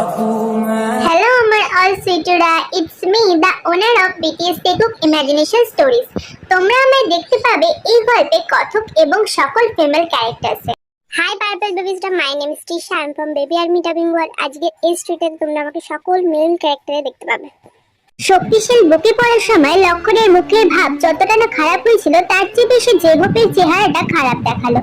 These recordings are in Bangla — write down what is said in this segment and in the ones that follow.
Hello, my all sweetura. It's me, the owner of BTS Tekuk Imagination Stories. তোমরা আমায় দেখতে পাবে এই গল্পে কথক এবং সকল ফিমেল ক্যারেক্টারসে। হাই পার্পল বেবিজটা, my name is Tisha, I am from baby army dubbing world. আজকে এই স্ট্রিটে তোমরা আমাকে সকল মেল ক্যারেক্টারে দেখতে পাবে। শক্তিশালী বুকে পড়ার সময় লক্ষণের মুখের ভাব যতটা না খারাপ হয়েছিল তার চেয়ে বেশি জেহোপের চেহারাটা খারাপ দেখালো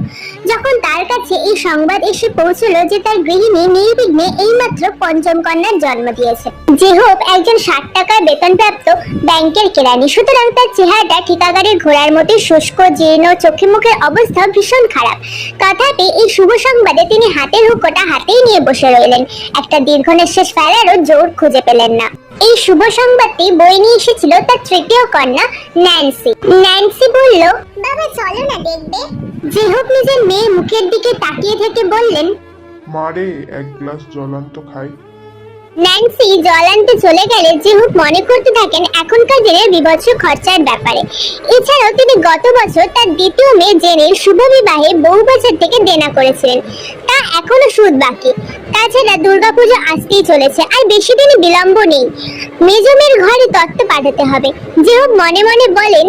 যখন তার কাছে এই সংবাদ এসে পৌঁছলো যে তার গৃহিণী নির্বিঘ্নে এইমাত্র পঞ্চম কন্যার জন্ম দিয়েছে। জেহোপ একজন 60 টাকার বেতনপ্রাপ্ত ব্যাংকের কেরানি, সুতরাং তার চেহারাটা ঠিকাগারের ঘোড়ার মতো শুষ্ক, জীর্ণ, চোখে মুখের অবস্থা ভীষণ খারাপ। তথাপি এই শুভ সংবাদে তিনি হাতের হুঁকোটা হাতেই নিয়ে বসে রইলেন। একটা দীর্ঘ নিঃশ্বাস ফেলারও জোর খুঁজে পেলেন না। এই শুভ সংবাদটি বই নিয়ে এসেছিল তার তৃতীয় কন্যা ন্যান্সি। ন্যান্সি বলল, বাবা চলো না দেখবে। জেহোপ নিজের মেয়ের মুখের দিকে তাকিয়ে থেকে বললেন, মারে এক গ্লাস জল আনতো খাই। ন্যান্সি জল আনতে চলে গেলে জেহোপ মনে করতে থাকেন এখনকার দিনের বিভৎস খরচার ব্যাপারে। এছাড়াও তিনি গত বছর তার দ্বিতীয় মেয়ে জেনের শুভ বিবাহে বহু বছর থেকে দেনা করেছিলেন, তা এখনো সুদ বাকি। তাছাড়া দুর্গাপুজো আসতেই চলেছে, আর বেশি দিন বিলম্ব নেই। মেজমের ঘরে তত্ত্ব পাঠাতে হবে। জেহোপ মনে মনে বলেন,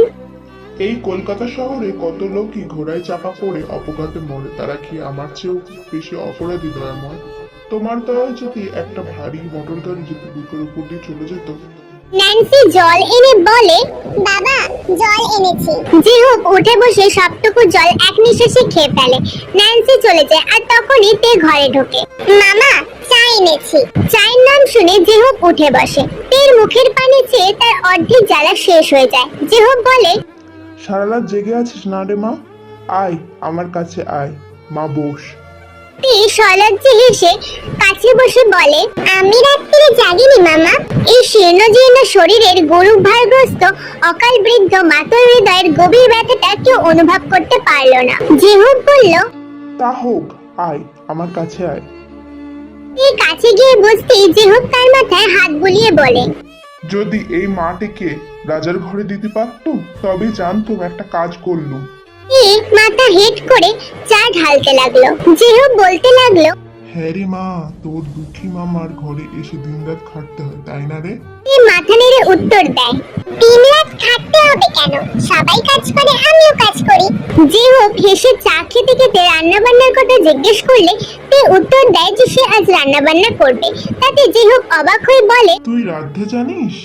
এই কলকাতা শহরে কত লোকই ঘোড়ায় চাপা পড়ে অপঘাতে মরে, তারা কি আমার চেয়েও বেশি অপরাধী দয়াময়? তোমার দয়া যদি একটা ভারী মোটর গাড়ি যদি বুকের উপর দিয়ে চলে যেত। ন্যান্সি জল এনে বলে, বাবা জল এনেছি। জেহোপ উঠে বসে সবটুকু জল এক নিঃশ্বাসে খেয়ে ফেলে। ন্যান্সি চলে যায়, আর তখনই তে ঘরে ঢোকে। মামা চা এনেছি। চায়ের নাম শুনে জেহোপ উঠে বসে। তের মুখের পানি চেয়ে তার অর্ধেক জ্বালা শেষ হয়ে যায়। জেহোপ বলে, সারা রাত জেগে আছিস না রে মা? আয় আমার কাছে আয়, মা বস। তে সলজ্জে হেসে কাছে বসে বলে, আমি রাত্রে জাগিনি মামা। এই শীর্ণ জীর্ণ শরীরের গরু ভারগ্রস্ত অকাল বৃদ্ধ মাতর হৃদয়ের গভীর ব্যথাটা কেউ অনুভব করতে পারলো না। জেহোপ বলল, তা হোক, আয় আমার কাছে আয়। তে কাছে গিয়ে বসতেই জেহোপ তার মাথায় হাত বুলিয়ে বলে, যদি এই মাটিকে রাজার ঘরে দিতে পারতুম তবে জানতুম একটা কাজ করলুম। তে মাথা হেট করে চা ঢালতে লাগলো। জেহোপ বলতে লাগলো, হ্যাঁ রে মা, তোর দুঃখী মামার ঘরে এসে দিনরাত খাটতে হয় তাই না রে? তে মাথা নেড়ে উত্তর দেয়, দিনরাত খাটতে হবে কেন? সবাই কাজ করে, আমিও কাজ করি। জেহোপ হেসে চা খেতে খেতে রান্না বান্নার কথা জিজ্ঞেস করলে তে উত্তর দেয় যে সে আজ রান্না বান্না করবে। তাতে জেহোপ অবাক হয়ে বলে, তুই রাঁধতে জানিস?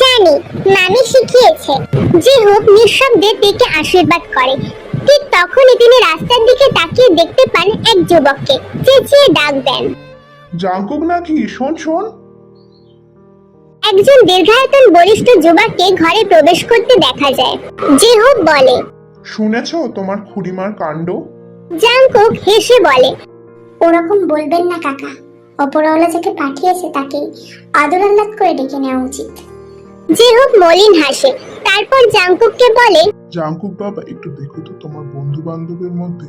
জানি, মামি শিখিয়েছে। জেহোপ নিঃশব্দে তেকে আশীর্বাদ করে। ঠিক তখনই তিনি রাস্তার দিকে তাকিয়ে দেখতে পান এক যুবককে। চেঁচিয়ে ডাক দেন, জাঙ্কুক নাকি? শোন শোন। একজন দীর্ঘায়তন বলিষ্ঠ যুবককে ঘরে প্রবেশ করতে দেখা যায়। জেহোপ বলে, শুনেছো তোমার খুড়িমার কাণ্ড? জাংকুক হেসে বলে, ওরকম বলবেন না কাকা। অপরওয়ালা যাকে পাঠিয়েছে তাকে আদর আহ্লাদ করে ডেকে নেওয়া উচিত। জেহোপ মলিন হাসে। তারপর জাংকুককে বলে, জাঙ্কুক বাবা, একটু দেখো তো তোমার বন্ধু বান্ধবের মধ্যে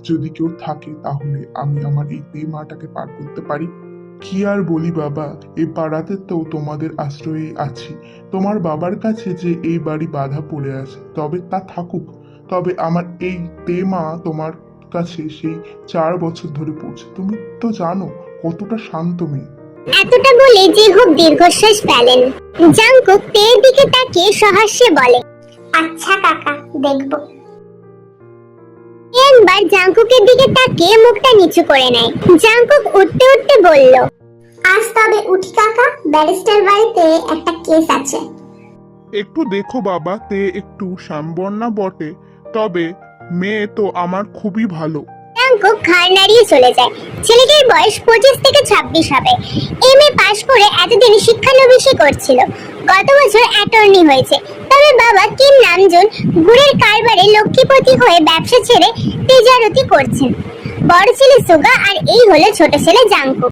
যদি কেউ থাকে তাহলে আমি আমার এই মাটাকে পার করতে পারি। কি আর বলি বাবা, এই পাড়াতে তো তোমাদের আশ্রয়ে আছি। তোমার বাবার কাছে যে এই বাড়ি বাধা পড়ে আছে, তবে তা থাকুক। তবে আমার এই মা তোমার কাছে সেই 4 বছর ধরে পড়ছে। তুমি তো জানো কতটা শান্ত মেয়ে। এতটা বলে জেহোপ দীর্ঘশ্বাস ফেলেন। জাংকুক তের দিকে তাকিয়ে সহাস্যে বলে, আচ্ছা কাকা, দেখব। একবার জাংকুকের দিকে তাকিয়ে মুখটা নিচু করে নেয়। জাংকুক উঠতে উঠতে বলল, আজ তবে উঠি কাকা, ব্যারিস্টার বাড়িতে একটা কেস আছে। একটু দেখো বাবা, তে একটু শ্যামবর্ণা বটে, তবে মেয়ে তো আমার খুবই ভালো। জাংকুক ঘাড় নাড়িয়ে চলে যায়। ছেলেটির বয়স 25 থেকে 26 হবে। এমএ পাশ করে এতদিন শিক্ষানবিশি করছিল। গত বছর অ্যাটর্নি হয়েছে। তবে বাবা কিম নামজুন গুড়ের কারবারে লক্ষ্মীপতি হয়ে ব্যবসা ছেড়ে তেজারতি করছেন। বড় ছেলে সুগা, আর এই হলো ছোট ছেলে জাংকুক।